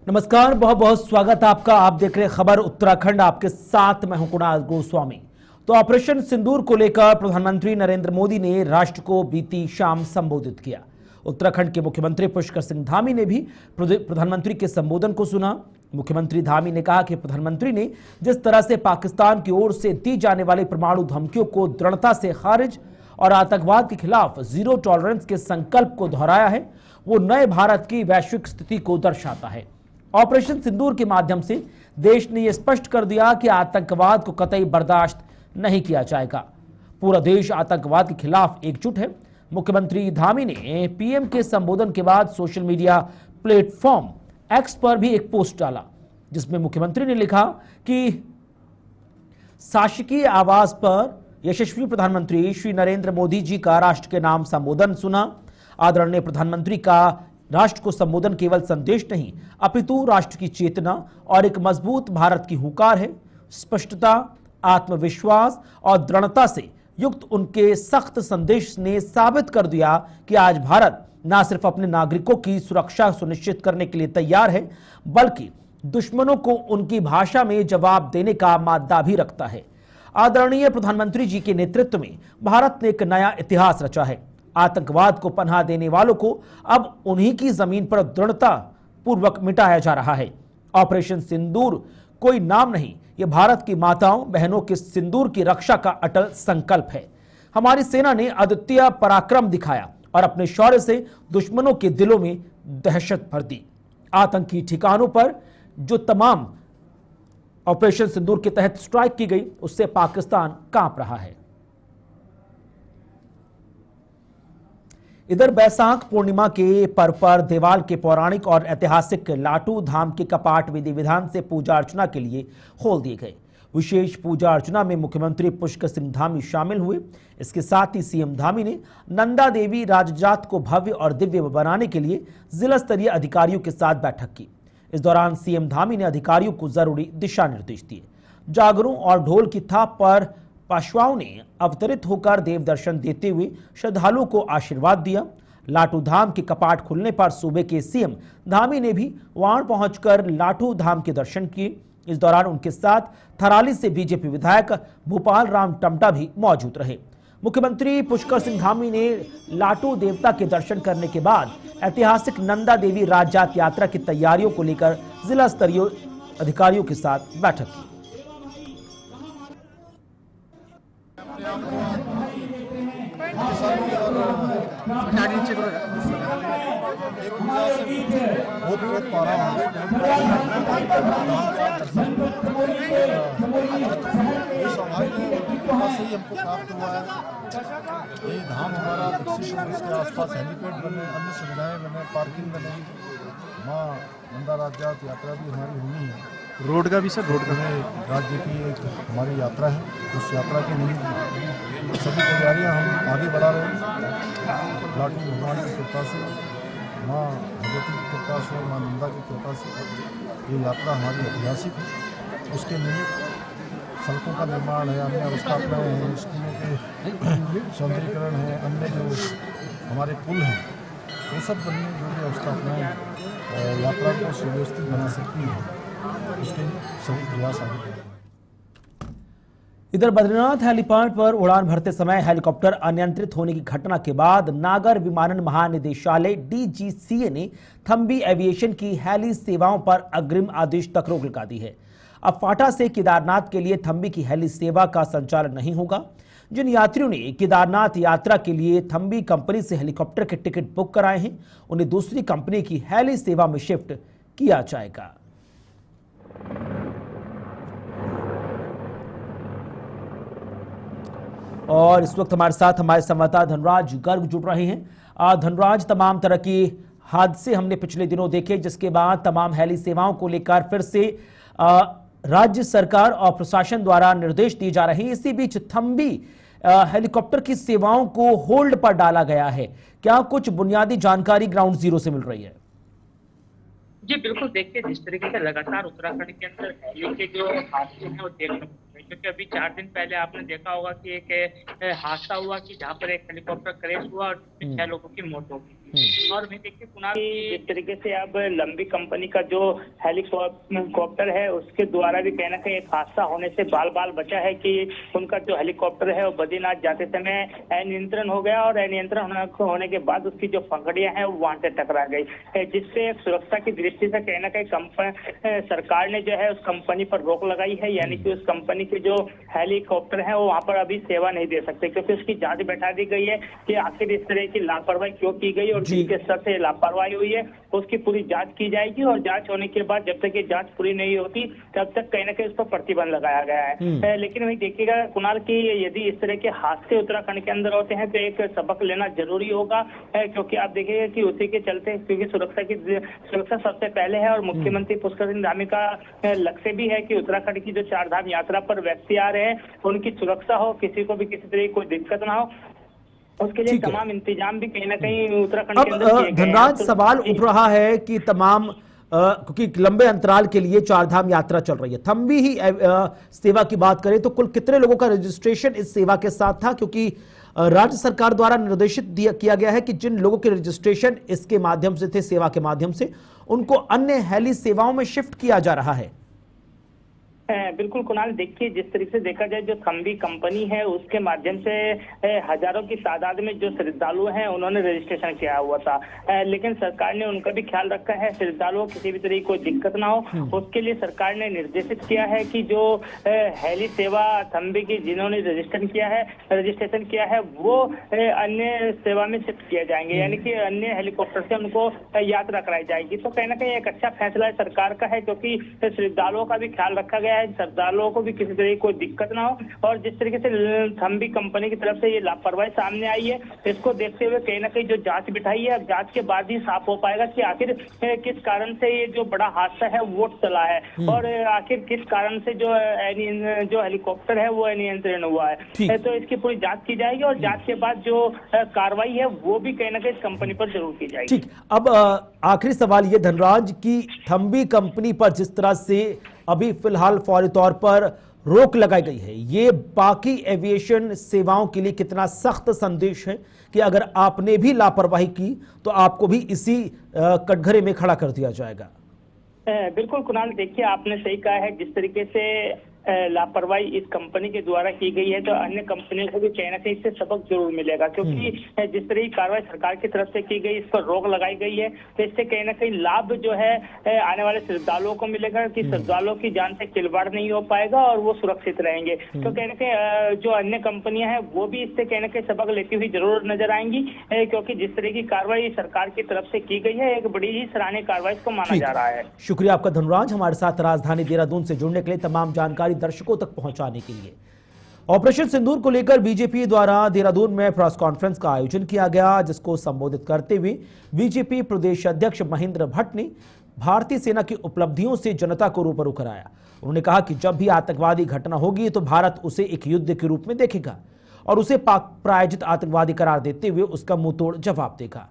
नमस्कार, बहुत बहुत स्वागत आपका। आप देख रहे हैं खबर उत्तराखंड, आपके साथ मैं हूं कुणाल गोस्वामी। तो ऑपरेशन सिंदूर को लेकर प्रधानमंत्री नरेंद्र मोदी ने राष्ट्र को बीती शाम संबोधित किया। उत्तराखंड के मुख्यमंत्री पुष्कर सिंह धामी ने भी प्रधानमंत्री के संबोधन को सुना। मुख्यमंत्री धामी ने कहा कि प्रधानमंत्री ने जिस तरह से पाकिस्तान की ओर से दी जाने वाली परमाणु धमकियों को दृढ़ता से खारिज और आतंकवाद के खिलाफ जीरो टॉलरेंस के संकल्प को दोहराया है, वो नए भारत की वैश्विक स्थिति को दर्शाता है। ऑपरेशन सिंदूर के माध्यम से देश ने यह स्पष्ट कर दिया कि आतंकवाद को कतई बर्दाश्त नहीं किया जाएगा। पूरा देश आतंकवाद के खिलाफ एकजुट है। मुख्यमंत्री धामी ने पीएम के संबोधन के बाद सोशल मीडिया प्लेटफॉर्म एक्स पर भी एक पोस्ट डाला, जिसमें मुख्यमंत्री ने लिखा कि शासकीय आवास पर यशस्वी प्रधानमंत्री श्री नरेंद्र मोदी जी का राष्ट्र के नाम संबोधन सुना। आदरणीय प्रधानमंत्री का राष्ट्र को संबोधन केवल संदेश नहीं, अपितु राष्ट्र की चेतना और एक मजबूत भारत की हुंकार है। स्पष्टता, आत्मविश्वास और दृढ़ता से युक्त उनके सख्त संदेश ने साबित कर दिया कि आज भारत न सिर्फ अपने नागरिकों की सुरक्षा सुनिश्चित करने के लिए तैयार है, बल्कि दुश्मनों को उनकी भाषा में जवाब देने का मादा भी रखता है। आदरणीय प्रधानमंत्री जी के नेतृत्व में भारत ने एक नया इतिहास रचा है। आतंकवाद को पनाह देने वालों को अब उन्हीं की जमीन पर दृढ़ता पूर्वक मिटाया जा रहा है। ऑपरेशन सिंदूर कोई नाम नहीं, यह भारत की माताओं बहनों के सिंदूर की रक्षा का अटल संकल्प है। हमारी सेना ने अद्वितीय पराक्रम दिखाया और अपने शौर्य से दुश्मनों के दिलों में दहशत भर दी। आतंकी ठिकानों पर जो तमाम ऑपरेशन सिंदूर के तहत स्ट्राइक की गई, उससे पाकिस्तान कांप रहा है। इधर बैसाख पूर्णिमा के पर्व पर देवाल के पौराणिक और ऐतिहासिक लाटू धाम के कपाट विधि विधान से पूजा अर्चना के लिए खोल दिए गए। विशेष पूजा अर्चना में मुख्यमंत्री पुष्कर सिंह धामी शामिल हुए। इसके साथ ही सीएम धामी ने नंदा देवी राजजात को भव्य और दिव्य बनाने के लिए जिला स्तरीय अधिकारियों के साथ बैठक की। इस दौरान सीएम धामी ने अधिकारियों को जरूरी दिशा निर्देश दिए। जागरों और ढोल की थाप पर पाशवाओं ने अवतरित होकर देव दर्शन देते हुए श्रद्धालुओं को आशीर्वाद दिया। लाटू धाम के कपाट खुलने पर सूबे के सीएम धामी ने भी वहां पहुंचकर लाटू धाम के दर्शन किए। इस दौरान उनके साथ थराली से बीजेपी विधायक भूपाल राम टमटा भी मौजूद रहे। मुख्यमंत्री पुष्कर सिंह धामी ने लाटू देवता के दर्शन करने के बाद ऐतिहासिक नंदा देवी राजजात यात्रा की तैयारियों को लेकर जिला स्तरीय अधिकारियों के साथ बैठक की। हमको प्राप्त हुआ है। ये धाम हमारा विकसित हो, इसके आसपास हेलीपैड बने, अन्य सुविधाएं बने, पार्किंग बने, माँ नंदा राजजात यात्रा भी हमारी होनी है। रोड का भी सर, रोड का राज्य की एक हमारी यात्रा है। उस यात्रा के निमित्त सभी तैयारियां हम आगे बढ़ा रहे हैं। लाटू भगवान की कृपा से, माँ भगवती की कृपा से, माँ नंदा की कृपा से ये यात्रा हमारी ऐतिहासिक है। उसके निमित्त सड़कों का निर्माण है, अन्य अवस्थापनाएँ हैं, स्कूलों के सौंदर्यीकरण है, अन्य जो हमारे पुल हैं वो सब बनने जो भी अवस्थापनाएँ यात्रा को सुव्यवस्थित बना सकती है, उसके सभी प्रयास आगे बढ़े। इधर बद्रीनाथ हेलीपैड पर उड़ान भरते समय हेलीकॉप्टर अनियंत्रित होने की घटना के बाद नागर विमानन महानिदेशालय डीजीसीए ने थम्बी एविएशन की हेली सेवाओं पर अग्रिम आदेश तक रोक लगा दी है। अब फाटा से केदारनाथ के लिए थम्बी की हेली सेवा का संचालन नहीं होगा। जिन यात्रियों ने केदारनाथ यात्रा के लिए थम्बी कंपनी से हेलीकॉप्टर के टिकट बुक कराए हैं, उन्हें दूसरी कंपनी की हेली सेवा में शिफ्ट किया जाएगा। और इस वक्त हमारे साथ हमारे संवाददाता धनराज गर्ग जुड़ रहे हैं। धनराज, तमाम तरह की हादसे हमने पिछले दिनों देखे, जिसके बाद तमाम हेली सेवाओं को लेकर फिर से राज्य सरकार और प्रशासन द्वारा निर्देश दिए जा रहे हैं। इसी बीच थम्बी हेलीकॉप्टर की सेवाओं को होल्ड पर डाला गया है। क्या कुछ बुनियादी जानकारी ग्राउंड जीरो से मिल रही है? जी बिल्कुल, देखिए जिस तरीके से लगातार उत्तराखंड के अंदर हेली के जो हादसे हैं वो देखने को मिल रहे हैं, क्योंकि अभी 4 दिन पहले आपने देखा होगा कि एक हादसा हुआ कि जहां पर एक हेलीकॉप्टर क्रैश हुआ और 6 लोगों की मौत हो गई। और मैं देखिए कुणाल की जिस तरीके से अब लंबी कंपनी का जो हेलीकॉप्टर है उसके द्वारा भी कहीं ना कहीं एक हादसा होने से बाल बाल बचा है कि उनका जो हेलीकॉप्टर है वो बद्रीनाथ जाते समय अनियंत्रण हो गया और अनियंत्रण होने के बाद उसकी जो पंखड़ियां हैं वो वहां से टकरा गई, जिससे सुरक्षा की दृष्टि से कहीं ना कहीं सरकार ने जो है उस कंपनी पर रोक लगाई है, यानी कि उस कंपनी के जो हेलीकॉप्टर है वो वहां पर अभी सेवा नहीं दे सकते, क्योंकि उसकी जांच बैठा दी गई है कि आखिर इस तरह की लापरवाही क्यों की गई और किसके स्तर से लापरवाही हुई है, उसकी पूरी जांच की जाएगी और जांच होने के बाद जब तक ये जांच पूरी नहीं होती तब तक कहीं ना कहीं उस पर प्रतिबंध लगाया गया है। लेकिन वही देखिएगा कुणाल की यदि इस तरह के हादसे उत्तराखंड के अंदर होते हैं तो एक सबक लेना जरूरी होगा, क्योंकि आप देखिएगा कि उसी के चलते, क्योंकि सुरक्षा सबसे पहले है और मुख्यमंत्री पुष्कर सिंह धामी का लक्ष्य भी है कि उत्तराखंड की जो चार धाम यात्रा पर व्यक्ति आ रहे हैं उनकी सुरक्षा हो, किसी को भी किसी तरह की कोई दिक्कत ना हो, उसके लिए तमाम इंतजाम भी कहीं ना कहीं उत्तराखंड के अंदर किए गए हैं। धनराज, सवाल उठ रहा है कि तमाम क्योंकि लंबे अंतराल के लिए चारधाम यात्रा चल रही है, थम्बी ही सेवा की बात करें तो कुल कितने लोगों का रजिस्ट्रेशन इस सेवा के साथ था? क्योंकि राज्य सरकार द्वारा निर्देशित किया गया है कि जिन लोगों के रजिस्ट्रेशन इसके माध्यम से थे, सेवा के माध्यम से, उनको अन्य हेली सेवाओं में शिफ्ट किया जा रहा है। बिल्कुल कुणाल, देखिए जिस तरीके से देखा जाए जो थम्बी कंपनी है उसके माध्यम से हजारों की तादाद में जो श्रद्धालु हैं उन्होंने रजिस्ट्रेशन किया हुआ था, लेकिन सरकार ने उनका भी ख्याल रखा है, श्रद्धालुओं को किसी भी तरह की कोई दिक्कत ना हो, उसके लिए सरकार ने निर्देशित किया है कि जो हेली सेवा थम्बी की जिन्होंने रजिस्ट्रेशन किया है वो अन्य सेवा में शिफ्ट किए जाएंगे, यानी कि अन्य हेलीकॉप्टर से उनको यात्रा कराई जाएगी। तो कहीं ना कहीं एक अच्छा फैसला सरकार का है, क्योंकि श्रद्धालुओं का भी ख्याल रखा गया है, श्रद्धालुओं को भी किसी तरह की कोई दिक्कत ना हो। और जिस तरीके से थम्बी कंपनी की तरफ से ये लापरवाही सामने आई है, इसको देखते हुए कहीं ना कहीं जो जांच बिठाई है, अब जांच के बाद ही साफ हो पाएगा कि आखिर किस कारण से ये जो बड़ा हादसा है वो चला है और आखिर किस कारण से जो हेलीकॉप्टर है वो अनियंत्रण हुआ है। तो इसकी पूरी जांच की जाएगी और जांच के बाद जो कार्रवाई है वो भी कहीं ना कहीं इस कंपनी पर जरूर की जाएगी। ठीक, अब आखिरी सवाल ये धनराज की थम्बी कंपनी पर जिस तरह से अभी फिलहाल फौरी तौर पर रोक लगाई गई है, ये बाकी एविएशन सेवाओं के लिए कितना सख्त संदेश है कि अगर आपने भी लापरवाही की तो आपको भी इसी कटघरे में खड़ा कर दिया जाएगा? बिल्कुल कुणाल, देखिए आपने सही कहा है, जिस तरीके से लापरवाही इस कंपनी के द्वारा की गई है तो अन्य कंपनियों को भी कहीं ना कहीं इससे सबक जरूर मिलेगा, क्योंकि जिस तरह की कार्रवाई सरकार की तरफ से की गई, इस पर रोक लगाई गई है, तो इससे कहीं ना कहीं लाभ जो है आने वाले श्रद्धालुओं को मिलेगा कि श्रद्धालुओं की जान से खिलवाड़ नहीं हो पाएगा और वो सुरक्षित रहेंगे। तो कहीं ना कहीं जो अन्य कंपनियां हैं वो भी इससे कहीं ना कहीं सबक लेती हुई जरूर नजर आएंगी, क्योंकि जिस तरह की कार्रवाई सरकार की तरफ से की गई है एक बड़ी ही सराहनीय कार्रवाई इसको माना जा रहा है। शुक्रिया आपका धनराज, हमारे साथ राजधानी देहरादून से जुड़ने के लिए, तमाम जानकारी दर्शकों तक पहुंचाने के लिए। ऑपरेशन सिंदूर को लेकर बीजेपी द्वारा देहरादून में प्रेस कॉन्फ्रेंस का आयोजन किया गया, जिसको संबोधित करते हुए बीजेपी प्रदेश अध्यक्ष महेंद्र भट्ट ने भारतीय सेना की उपलब्धियों से जनता को रूबरू कराया। उन्होंने कहा कि जब भी आतंकवादी घटना होगी तो भारत उसे एक युद्ध के रूप में देखेगा और उसे पाक प्रायोजित आतंकवादी करार देते हुए उसका मुंहतोड़ जवाब देगा।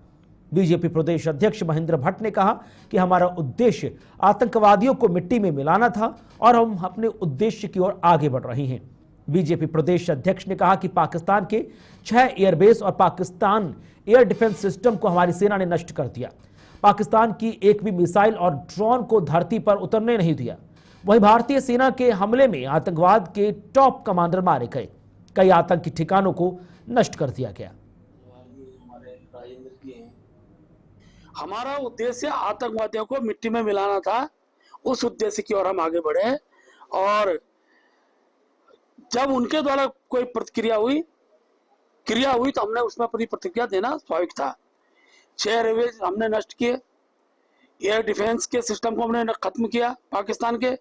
बीजेपी प्रदेश अध्यक्ष महेंद्र भट्ट ने कहा कि हमारा उद्देश्य आतंकवादियों को मिट्टी में मिलाना था और हम अपने उद्देश्य की ओर आगे बढ़ रहे हैं। बीजेपी प्रदेश अध्यक्ष ने कहा कि पाकिस्तान के 6 एयरबेस और पाकिस्तान एयर डिफेंस सिस्टम को हमारी सेना ने नष्ट कर दिया। पाकिस्तान की एक भी मिसाइल और ड्रोन को धरती पर उतरने नहीं दिया। वहीं भारतीय सेना के हमले में आतंकवाद के टॉप कमांडर मारे गए, कई आतंकी ठिकानों को नष्ट कर दिया गया। हमारा उद्देश्य आतंकवादियों को मिट्टी में मिलाना था, उस उद्देश्य की ओर हम आगे बढ़े और जब उनके द्वारा कोई क्रिया हुई तो हमने उसमें अपनी प्रतिक्रिया देना स्वाभाविक था। 6 एयरबेस हमने नष्ट किए, एयर डिफेंस के सिस्टम को हमने खत्म किया, पाकिस्तान के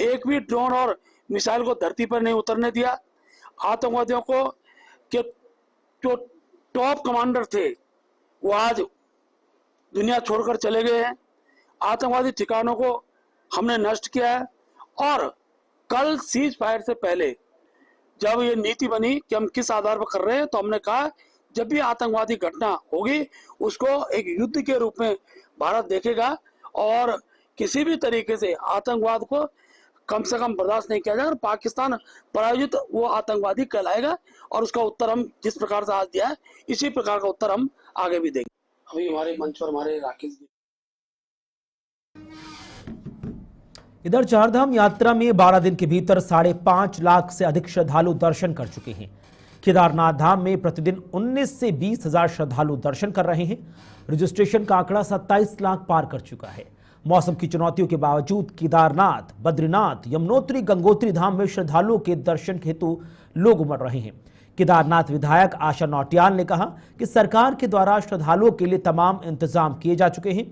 एक भी ड्रोन और मिसाइल को धरती पर नहीं उतरने दिया। आतंकवादियों को के जो टॉप कमांडर थे वो आज दुनिया छोड़कर चले गए हैं। आतंकवादी ठिकानों को हमने नष्ट किया है और कल सीज फायर से पहले जब ये नीति बनी कि हम किस आधार पर कर रहे हैं, तो हमने कहा जब भी आतंकवादी घटना होगी उसको एक युद्ध के रूप में भारत देखेगा और किसी भी तरीके से आतंकवाद को कम से कम बर्दाश्त नहीं किया जाएगा। पाकिस्तान प्रायोजित वो आतंकवादी कहलाएगा और उसका उत्तर हम जिस प्रकार से आज दिया है इसी प्रकार का उत्तर हम आगे भी देंगे। अभी हमारे मंच पर हमारे राकेश जी। इधर चारधाम यात्रा में 12 दिन के भीतर 5.5 लाख से अधिक श्रद्धालु दर्शन कर चुके हैं। केदारनाथ धाम में प्रतिदिन 19 से 20 हजार श्रद्धालु दर्शन कर रहे हैं। रजिस्ट्रेशन का आंकड़ा 27 लाख पार कर चुका है। मौसम की चुनौतियों के बावजूद केदारनाथ, बद्रीनाथ, यमुनोत्री, गंगोत्री धाम में श्रद्धालुओं के दर्शन हेतु लोग उमड़ रहे हैं। केदारनाथ विधायक आशा नौटियाल ने कहा कि सरकार के द्वारा श्रद्धालुओं के लिए तमाम इंतजाम किए जा चुके हैं।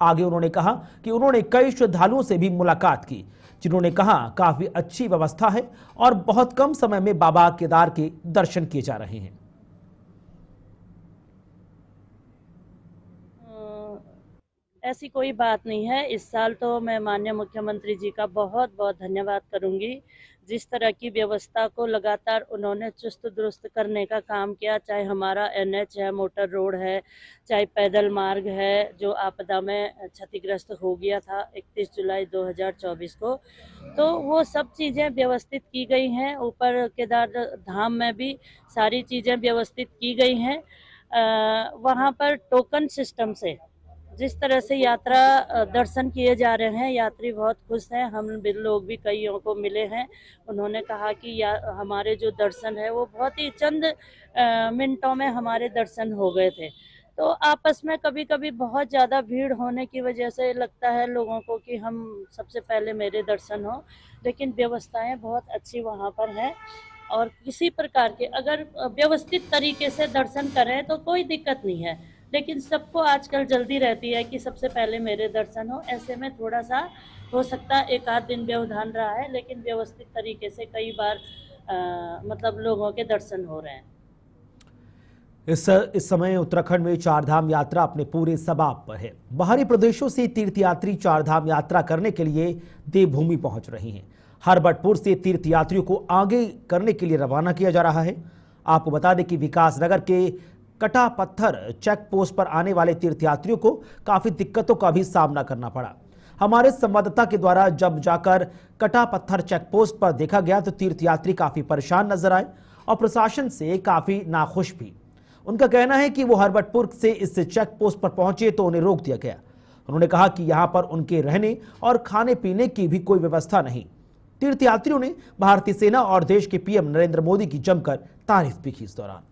आगे उन्होंने कहा कि उन्होंने कई श्रद्धालुओं से भी मुलाकात की, जिन्होंने कहा काफी अच्छी व्यवस्था है और बहुत कम समय में बाबा केदार के दर्शन किए जा रहे हैं। ऐसी कोई बात नहीं है। इस साल तो मैं माननीय मुख्यमंत्री जी का बहुत बहुत धन्यवाद करूंगी। जिस तरह की व्यवस्था को लगातार उन्होंने चुस्त दुरुस्त करने का काम किया, चाहे हमारा NH है, मोटर रोड है, चाहे पैदल मार्ग है जो आपदा में क्षतिग्रस्त हो गया था 31 जुलाई 2024 को, तो वो सब चीज़ें व्यवस्थित की गई हैं। ऊपर केदार धाम में भी सारी चीज़ें व्यवस्थित की गई हैं। वहाँ पर टोकन सिस्टम से जिस तरह से यात्रा दर्शन किए जा रहे हैं, यात्री बहुत खुश हैं। हम लोग भी कईयों को मिले हैं, उन्होंने कहा कि हमारे जो दर्शन है वो बहुत ही चंद मिनटों में हमारे दर्शन हो गए थे। तो आपस में कभी कभी बहुत ज़्यादा भीड़ होने की वजह से लगता है लोगों को कि हम सबसे पहले मेरे दर्शन हो, लेकिन व्यवस्थाएं बहुत अच्छी वहाँ पर हैं और किसी प्रकार के अगर व्यवस्थित तरीके से दर्शन करें तो कोई दिक्कत नहीं है। लेकिन सबको आजकल जल्दी रहती है कि सबसे पहले मेरे दर्शन हो। ऐसे में थोड़ा सा हो सकता है एक आध दिन व्यवधान रहा है, लेकिन व्यवस्थित तरीके से कई बार मतलब लोगों के दर्शन हो रहे हैं। इस समय उत्तराखंड में चारधाम यात्रा अपने पूरे सबाब पर है। बाहरी प्रदेशों से तीर्थयात्री चारधाम यात्रा करने के लिए देवभूमि पहुंच रहे हैं। हरबटपुर से तीर्थयात्रियों को आगे करने के लिए रवाना किया जा रहा है। आपको बता दें कि विकासनगर के कटा पत्थर चेक पोस्ट पर आने वाले तीर्थयात्रियों को काफी दिक्कतों का भी सामना करना पड़ा। हमारे संवाददाता के द्वारा जब जाकर कटा पत्थर चेक पोस्ट पर देखा गया तो तीर्थयात्री काफी परेशान नजर आए और प्रशासन से काफी नाखुश भी। उनका कहना है कि वो हरबटपुर से इस चेक पोस्ट पर पहुंचे तो उन्हें रोक दिया गया। उन्होंने कहा कि यहां पर उनके रहने और खाने पीने की भी कोई व्यवस्था नहीं। तीर्थयात्रियों ने भारतीय सेना और देश के PM नरेंद्र मोदी की जमकर तारीफ भी की। इस दौरान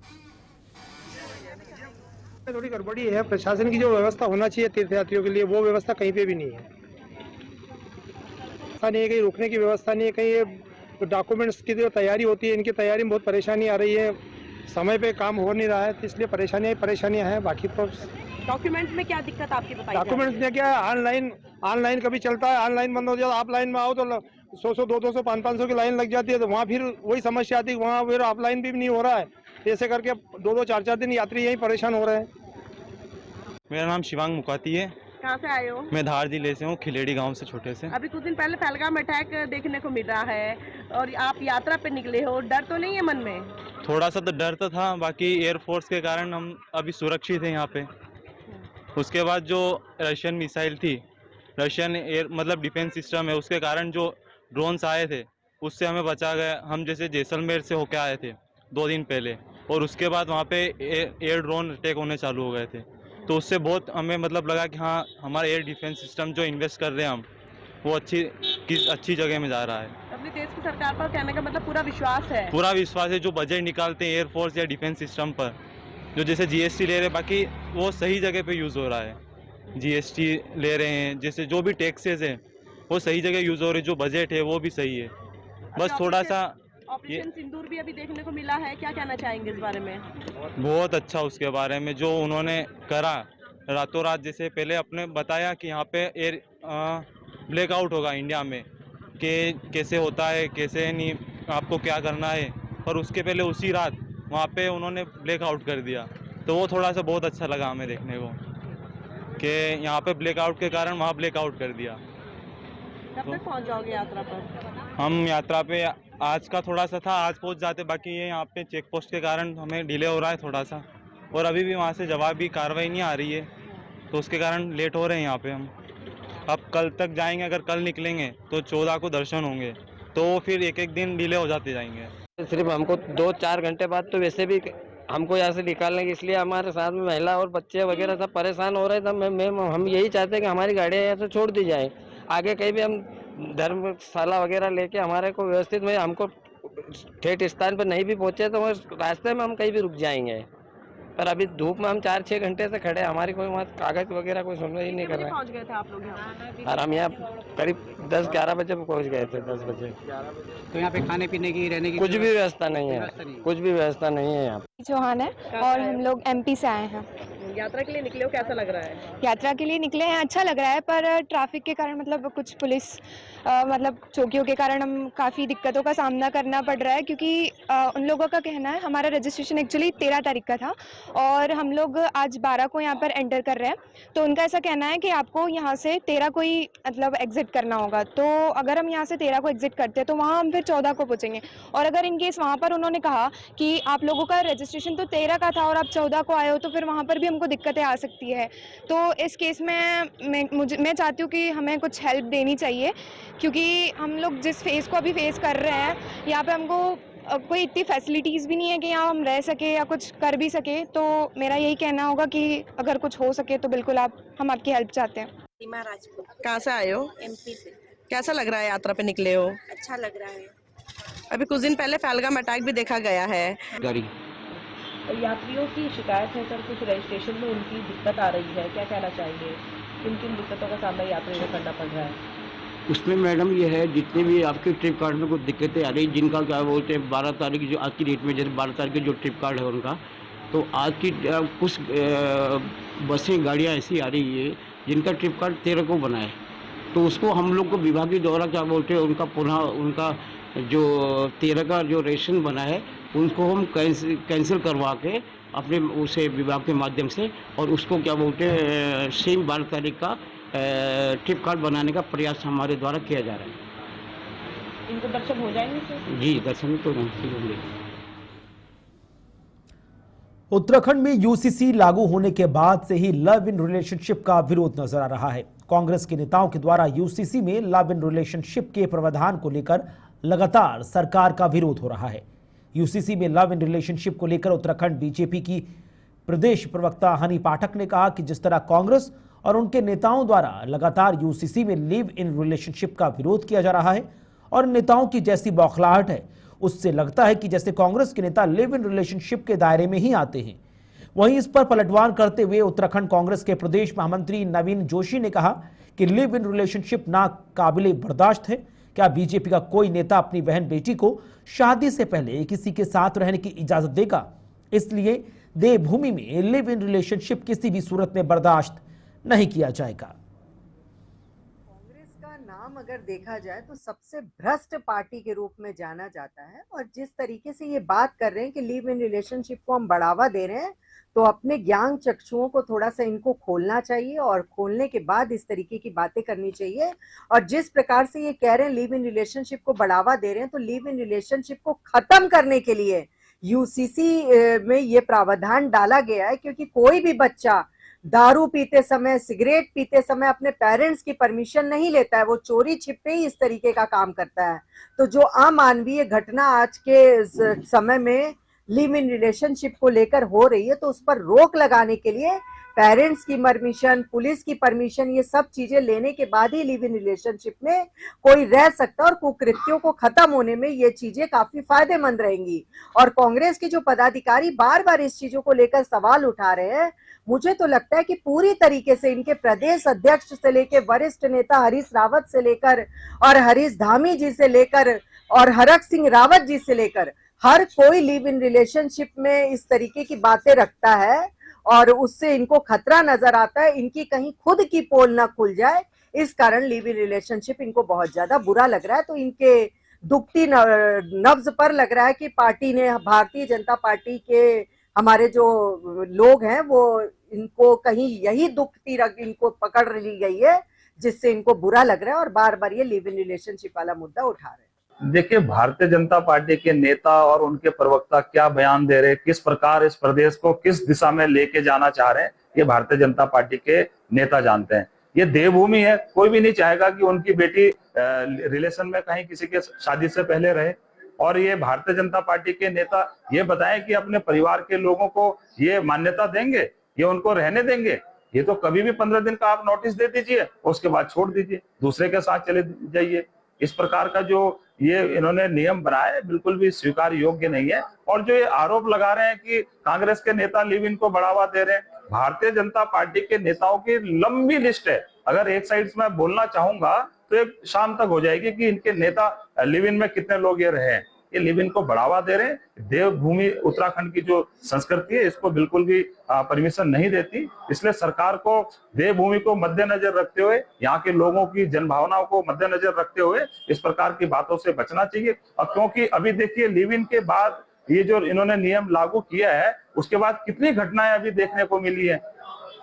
थोड़ी गड़बड़ी है। प्रशासन की जो व्यवस्था होना चाहिए तीर्थयात्रियों के लिए वो व्यवस्था कहीं पे भी नहीं है। ऐसा नहीं है, कहीं रुकने की व्यवस्था नहीं है, कहीं डॉक्यूमेंट्स की जो तैयारी होती है इनकी तैयारी में बहुत परेशानी आ रही है, समय पे काम हो नहीं रहा है, तो इसलिए परेशानियां हैं। बाकी तो डॉक्यूमेंट्स में क्या दिक्कत आपकी बताइए? डॉक्यूमेंट्स में क्या है, ऑनलाइन कभी चलता है, ऑनलाइन बंद हो जाता है, ऑफलाइन में आओ तो 100 200 500 की लाइन लग जाती है, तो वहाँ फिर वही समस्या आती है, वहाँ फिर ऑफलाइन भी नहीं हो रहा है। ऐसे करके 2-2 4-4 दिन यात्री यही परेशान हो रहे हैं। मेरा नाम शिवांग मुकाती है। कहाँ से आए हो? मैं धार जिले से हूँ, खिलेड़ी गांव से, छोटे से। अभी कुछ दिन पहले पहलगाम अटैक देखने को मिल रहा है और आप यात्रा पे निकले हो, डर तो नहीं है मन में? थोड़ा सा तो डर तो था, बाकी एयरफोर्स के कारण हम अभी सुरक्षित हैं यहाँ पे। उसके बाद जो रशियन मिसाइल थी, रशियन एयर मतलब डिफेंस सिस्टम है, उसके कारण जो ड्रोन्स आए थे उससे हमें बचा गया। हम जैसे जैसलमेर से होके आए थे 2 दिन पहले, और उसके बाद वहाँ पे एयर ड्रोन अटैक होने चालू हो गए थे, तो उससे बहुत हमें मतलब लगा कि हाँ हमारा एयर डिफेंस सिस्टम जो इन्वेस्ट कर रहे हैं हम, वो अच्छी जगह में जा रहा है। अपने देश की सरकार पर कहने का मतलब पूरा विश्वास है? पूरा विश्वास है। जो बजट निकालते हैं एयरफोर्स या डिफेंस सिस्टम पर, जो जैसे GST ले रहे हैं, बाकी वो सही जगह पे यूज़ हो रहा है। GST ले रहे हैं, जैसे जो भी टैक्सेस है वो सही जगह यूज़ हो रहे हैं, जो बजट है वो भी सही है। बस थोड़ा सा ऑपरेशन सिंदूर भी अभी देखने को मिला है, क्या कहना चाहेंगे इस बारे में? बहुत अच्छा उसके बारे में जो उन्होंने करा रातों रात। जैसे पहले अपने बताया कि यहाँ पे एयर ब्लैकआउट होगा इंडिया में, कि कैसे होता है कैसे नहीं, आपको क्या करना है, पर उसके पहले उसी रात वहाँ पे उन्होंने ब्लैकआउट कर दिया। तो वो थोड़ा सा बहुत अच्छा लगा हमें देखने को कि यहाँ पे ब्लैकआउट के कारण वहाँ ब्लैकआउट कर दिया। कब तक पहुँच जाओगे यात्रा पर? हम यात्रा पे आज का थोड़ा सा था, आज पहुँच जाते, बाकी ये यहाँ पे चेक पोस्ट के कारण हमें डिले हो रहा है थोड़ा सा, और अभी भी वहाँ से जवाबी कार्रवाई नहीं आ रही है, तो उसके कारण लेट हो रहे हैं यहाँ पे हम। अब कल तक जाएंगे, अगर कल निकलेंगे तो 14 को दर्शन होंगे, तो फिर एक दिन डिले हो जाते जाएंगे। सिर्फ हमको 2-4 घंटे बाद तो वैसे भी हमको यहाँ से निकालने के, इसलिए हमारे साथ में महिला और बच्चे वगैरह सब परेशान हो रहे थे। हम यही चाहते हैं कि हमारी गाड़ियाँ यहाँ से छोड़ दी जाए। आगे कहीं भी हम धर्मशाला वगैरह लेके हमारे को व्यवस्थित में, हमको ठेठ स्थान पर नहीं भी पहुंचे तो रास्ते में हम कहीं भी रुक जाएंगे। पर अभी धूप में हम 4-6 घंटे से खड़े, हमारी कोई वहाँ कागज वगैरह कोई सुनवाई नहीं कर रहा है। पहुंच गए थे आप लोग यहाँ? और हम यहाँ करीब 10-11 बजे पहुँच गए थे। 10 बजे। तो यहाँ पे खाने पीने की, रहने की कुछ भी व्यवस्था नहीं है, कुछ भी व्यवस्था नहीं है यहाँ। चौहान है और हम लोग एमपी से आए हैं। यात्रा के लिए निकले हो, कैसा लग रहा है? यात्रा के लिए निकले हैं, अच्छा लग रहा है, पर ट्रैफिक के कारण मतलब कुछ पुलिस मतलब चौकियों के कारण हम काफ़ी दिक्कतों का सामना करना पड़ रहा है, क्योंकि उन लोगों का कहना है, हमारा रजिस्ट्रेशन एक्चुअली 13 तारीख का था और हम लोग आज 12 को यहाँ पर एंटर कर रहे हैं। तो उनका ऐसा कहना है कि आपको यहाँ से 13 को ही मतलब एग्जिट करना होगा। तो अगर हम यहाँ से 13 को एग्जिट करते हैं तो वहाँ हम फिर 14 को पहुँचेंगे। और अगर इन केस वहाँ पर उन्होंने कहा कि आप लोगों का रजिस्ट्रेशन तो 13 का था और आप 14 को आए हो, तो फिर वहाँ पर भी हमको दिक्कतें आ सकती है। तो इस केस में मैं चाहती हूँ कि हमें कुछ हेल्प देनी चाहिए, क्योंकि हम लोग जिस फेज़ को अभी फेस कर रहे हैं, यहाँ पे हमको कोई इतनी फैसिलिटीज़ भी नहीं है कि यहाँ हम रह सके या कुछ कर भी सके। तो मेरा यही कहना होगा कि अगर कुछ हो सके तो बिल्कुल हम आपकी हेल्प चाहते हैं। सीमा राजपूत। कहाँ से आए हो? एमपी से। कैसा लग रहा है यात्रा पे निकले हो? अच्छा लग रहा है। अभी कुछ दिन पहले पहलगाम अटैक भी देखा गया है। गाड़ी यात्रियों की शिकायत है सर, कुछ रजिस्ट्रेशन में उनकी दिक्कत आ रही है, क्या कहना चाहिए? किन किन दिक्कतों का सामना यात्रियों को करना पड़ रहा है? उसमें मैडम ये है, जितने भी आपके ट्रिप कार्ड में कुछ दिक्कतें आ रही, जिनका क्या बोलते हैं 12 तारीख जो आज की डेट में, जैसे 12 तारीख के जो ट्रिप कार्ड है उनका, तो आज की कुछ बसें गाड़ियाँ ऐसी आ रही है जिनका ट्रिप कार्ड 13 को बना है। तो उसको हम लोग को विभागीय द्वारा क्या बोलते हैं, उनका पुनः उनका जो 13 का जो रेशन बना है उनको हम कैंसिल करवा के अपने उसे विभाग के माध्यम से, और उसको क्या बोलते हैं सेम 12 तारीख का ट्रिप कार्ड बनाने का प्रयास हमारे द्वारा किया जा रहा है। इनको दर्शन हो जाएंगे सर? जी, दर्शन तो नहीं होंगे। उत्तराखंड में यूसीसी लागू होने के बाद से ही लव इन रिलेशनशिप का विरोध नजर आ रहा है। कांग्रेस के नेताओं के द्वारा यूसीसी में लव इन रिलेशनशिप के प्रावधान को लेकर लगातार सरकार का विरोध हो रहा है। यूसीसी में लव इन रिलेशनशिप को लेकर उत्तराखंड बीजेपी की प्रदेश प्रवक्ता हनी पाठक ने कहा कि जिस तरह कांग्रेस और उनके नेताओं द्वारा लगातार यूसीसी में लिव इन रिलेशनशिप का विरोध किया जा रहा है और नेताओं की जैसी बौखलाहट है, उससे लगता है कि जैसे कांग्रेस के नेता लिव इन रिलेशनशिप के दायरे में ही आते हैं। वहीं इस पर पलटवार करते हुए उत्तराखंड कांग्रेस के प्रदेश महामंत्री नवीन जोशी ने कहा कि लिव इन रिलेशनशिप ना काबिले बर्दाश्त है। क्या बीजेपी का कोई नेता अपनी बहन बेटी को शादी से पहले किसी के साथ रहने की इजाजत देगा? इसलिए देवभूमि में लिव इन रिलेशनशिप किसी भी सूरत में बर्दाश्त नहीं किया जाएगा। कांग्रेस का नाम अगर देखा जाए तो सबसे भ्रष्ट पार्टी के रूप में जाना जाता है, और जिस तरीके से ये बात कर रहे हैं कि लिव इन रिलेशनशिप को हम बढ़ावा दे रहे हैं, तो अपने ज्ञान चक्षुओं को थोड़ा सा इनको खोलना चाहिए और खोलने के बाद इस तरीके की बातें करनी चाहिए। और जिस प्रकार से ये कह रहे हैं लिव इन रिलेशनशिप को बढ़ावा दे रहे हैं, तो लिव इन रिलेशनशिप को खत्म करने के लिए यूसीसी में ये प्रावधान डाला गया है, क्योंकि कोई भी बच्चा दारू पीते समय, सिगरेट पीते समय अपने पेरेंट्स की परमिशन नहीं लेता है, वो चोरी छिपे ही इस तरीके का काम करता है। तो जो अमानवीय घटना आज के समय में लिव इन रिलेशनशिप को लेकर हो रही है, तो उस पर रोक लगाने के लिए पेरेंट्स की परमिशन, पुलिस की परमिशन, ये सब चीजें लेने के बाद ही लिव इन रिलेशनशिप में कोई रह सकता है, और कुकृत्यों को खत्म होने में ये चीजें काफी फायदेमंद रहेंगी। और कांग्रेस के जो पदाधिकारी बार बार इस चीजों को लेकर सवाल उठा रहे हैं, मुझे तो लगता है कि पूरी तरीके से इनके प्रदेश अध्यक्ष से लेकर वरिष्ठ नेता हरीश रावत से लेकर और हरीश धामी जी से लेकर और हरक सिंह रावत जी से लेकर हर कोई लिव इन रिलेशनशिप में इस तरीके की बातें रखता है, और उससे इनको खतरा नजर आता है इनकी कहीं खुद की पोल ना खुल जाए। इस कारण लिव इन रिलेशनशिप इनको बहुत ज्यादा बुरा लग रहा है। तो इनके दुखती नब्ज पर लग रहा है कि पार्टी ने, भारतीय जनता पार्टी के हमारे जो लोग हैं, वो इनको कहीं यही दुखती रग इनको पकड़ ली गई है, जिससे इनको बुरा लग रहा है और बार बार ये लिव इन रिलेशनशिप वाला मुद्दा उठा रहे हैं। देखिए, भारतीय जनता पार्टी के नेता और उनके प्रवक्ता क्या बयान दे रहे हैं, किस प्रकार इस प्रदेश को किस दिशा में लेके जाना चाह रहे हैं, ये भारतीय जनता पार्टी के नेता जानते हैं। ये देवभूमि है, कोई भी नहीं चाहेगा कि उनकी बेटी रिलेशन में कहीं किसी के शादी से पहले रहे। और ये भारतीय जनता पार्टी के नेता ये बताएं कि अपने परिवार के लोगों को ये मान्यता देंगे, ये उनको रहने देंगे? ये तो कभी भी 15 दिन का आप नोटिस दे दीजिए, उसके बाद छोड़ दीजिए, दूसरे के साथ चले जाइए। इस प्रकार का जो ये इन्होंने नियम बनाया है बिल्कुल भी स्वीकार योग्य नहीं है। और जो ये आरोप लगा रहे हैं कि कांग्रेस के नेता लिव इन को बढ़ावा दे रहे हैं, भारतीय जनता पार्टी के नेताओं की लंबी लिस्ट है। अगर एक साइड से मैं बोलना चाहूंगा तो एक शाम तक हो जाएगी कि इनके नेता लिव इन में कितने लोग ये रहे हैं। ये लिव इन को बढ़ावा दे रहे हैं। देवभूमि उत्तराखंड की जो संस्कृति है इसको बिल्कुल भी परमिशन नहीं देती। इसलिए सरकार को देवभूमि को मद्देनजर रखते हुए, यहाँ के लोगों की जनभावनाओं को मद्देनजर रखते हुए इस प्रकार की बातों से बचना चाहिए। और क्योंकि अभी देखिए लिव इन के बाद ये जो इन्होंने नियम लागू किया है उसके बाद कितनी घटनाएं अभी देखने को मिली है।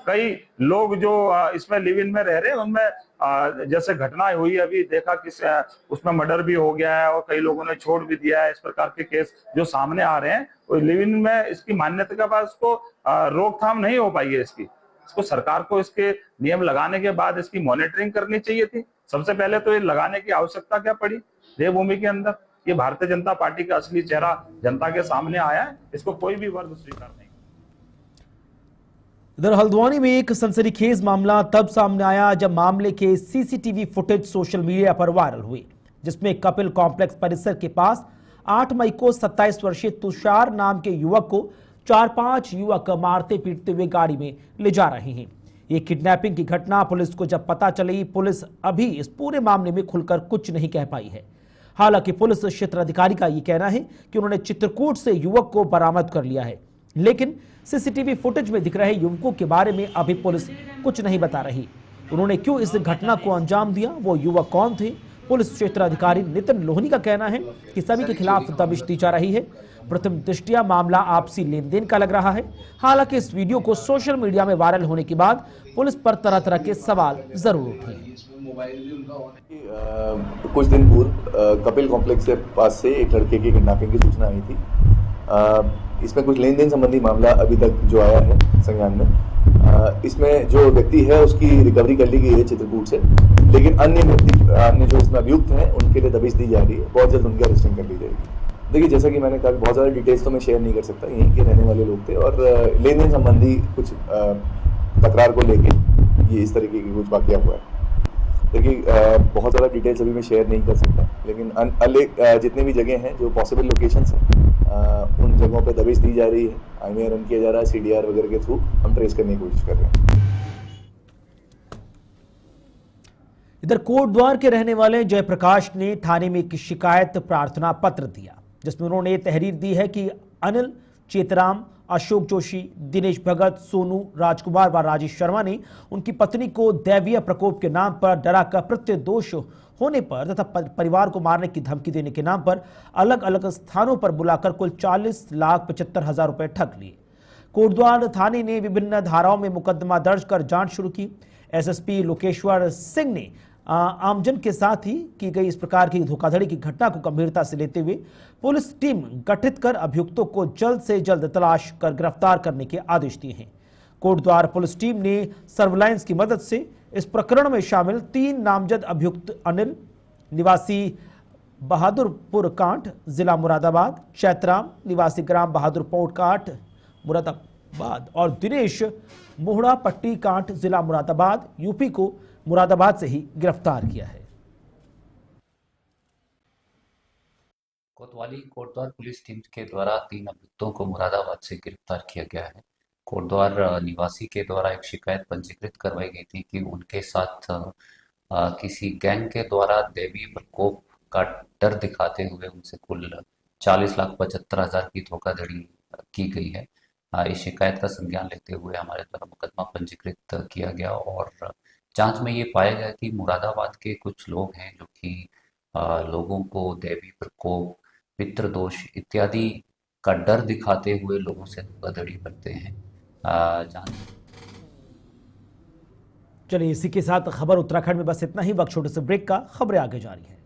कई लोग जो इसमें लिव इन में रह रहे हैं उनमें जैसे घटनाएं हुई, अभी देखा कि उसमें मर्डर भी हो गया है और कई लोगों ने छोड़ भी दिया है। इस प्रकार के केस जो सामने आ रहे हैं, तो लिव इन में इसकी मान्यता के बाद उसको रोकथाम नहीं हो पाई है। इसको सरकार को इसके नियम लगाने के बाद इसकी मॉनिटरिंग करनी चाहिए थी। सबसे पहले तो ये लगाने की आवश्यकता क्या पड़ी देवभूमि के अंदर? ये भारतीय जनता पार्टी का असली चेहरा जनता के सामने आया है, इसको कोई भी वर्ग स्वीकार नहीं। इधर हल्द्वानी में एक सनसनीखेज मामला तब सामने आया जब मामले के सीसीटीवी फुटेज सोशल मीडिया पर वायरल हुए, जिसमें कपिल कॉम्प्लेक्स परिसर के पास 8 मई को 27 वर्षीय तुषार नाम के युवक को 4-5 युवक मारते पीटते हुए गाड़ी में ले जा रहे हैं। ये किडनैपिंग की घटना पुलिस को जब पता चली, पुलिस अभी इस पूरे मामले में खुलकर कुछ नहीं कह पाई है। हालांकि पुलिस क्षेत्र अधिकारी का ये कहना है कि उन्होंने चित्रकूट से युवक को बरामद कर लिया है, लेकिन सीसीटीवी फुटेज में दिख रहे युवकों के बारे में अभी पुलिस कुछ नहीं बता रही। उन्होंने क्यों इस घटना को अंजाम दिया, वो युवक कौन थे? पुलिस क्षेत्र अधिकारी नितिन लोहनी का कहना है कि सभी के खिलाफ दबिश दी जा रही है। प्रथम दृष्टया मामला आपसी लेन देन का लग रहा है। हालांकि इस वीडियो को सोशल मीडिया में वायरल होने के बाद पुलिस पर तरह तरह के सवाल जरूर उठे हैं। कुछ दिन पूर्व कपिल कॉम्प्लेक्स के पास से एक लड़के की किडनैपिंग की सूचना आई थी। इसमें कुछ लेन देन संबंधी मामला अभी तक जो आया है संज्ञान में, इसमें जो व्यक्ति है उसकी रिकवरी कर ली गई है चित्रकूट से, लेकिन अन्य जो इसमें अभियुक्त हैं उनके लिए दबिश दी जा रही है। बहुत जल्द उनकी अरेस्टिंग कर ली जाएगी। देखिए, जैसा कि मैंने कहा, बहुत ज़्यादा डिटेल्स तो मैं शेयर नहीं कर सकता। यहीं के रहने वाले लोग थे और लेन देन संबंधी कुछ तकरार को लेके ये इस तरीके की कुछ वाकया हुआ है। देखिए, बहुत ज़्यादा डिटेल्स अभी मैं शेयर नहीं कर सकता, लेकिन जितनी भी जगह हैं जो पॉसिबल लोकेशंस हैं उन जगहों पे दबिश दी जा रही है। IMEI रन किया जा रहा है, CDR वगैरह के थ्रू हम ट्रेस करने की कोशिश कर रहे हैं। इधर कोटद्वार के रहने वाले जयप्रकाश ने थाने में एक शिकायत प्रार्थना पत्र दिया, जिसमें उन्होंने तहरीर दी है कि अनिल, चेतराम, अशोक जोशी, दिनेश भगत, सोनू, राजकुमार व राजेश शर्मा ने उनकी पत्नी को दैवीय प्रकोप के नाम पर डराकर प्रत्यदोष होने पर तथा परिवार को मारने की धमकी देने के नाम पर अलग अलग स्थानों पर बुलाकर कुल 40,75,000 रुपए ठग लिए। कोटद्वार थाने ने विभिन्न धाराओं में मुकदमा दर्ज कर जांच शुरू की। SSP लोकेश्वर सिंह ने आमजन के साथ ही की गई इस प्रकार की धोखाधड़ी की घटना को गंभीरता से लेते हुए पुलिस टीम गठित कर अभियुक्तों को जल्द से जल्द तलाश कर गिरफ्तार करने के आदेश दिए हैं। कोटद्वार पुलिस टीम ने सर्विलांस की मदद से इस प्रकरण में शामिल 3 नामजद अभियुक्त अनिल निवासी बहादुरपुर कांठ जिला मुरादाबाद, चैतराम निवासी ग्राम बहादुरपुर कांठ मुरादाबाद और दिनेश मोहड़ा पट्टी कांठ जिला मुरादाबाद यूपी को मुरादाबाद से ही गिरफ्तार किया है। कोतवाली कोटद्वार पुलिस टीम के द्वारा 3 अभियुक्तों को मुरादाबाद से गिरफ्तार किया गया है। कोटद्वार निवासी के द्वारा एक शिकायत पंजीकृत करवाई गई थी कि उनके साथ किसी गैंग के द्वारा देवी प्रकोप का डर दिखाते हुए उनसे कुल 40,75,000 की धोखाधड़ी की गई है। इस शिकायत का संज्ञान लेते हुए हमारे द्वारा मुकदमा पंजीकृत किया गया और जांच में ये पाया गया कि मुरादाबाद के कुछ लोग हैं जो कि लोगों को देवी प्रकोप, पितृदोष इत्यादि का डर दिखाते हुए लोगों से धोखाधड़ी करते हैं। चलिए, इसी के साथ खबर उत्तराखंड में बस इतना ही। वक्त छोटे से ब्रेक का, खबरें आगे जारी है।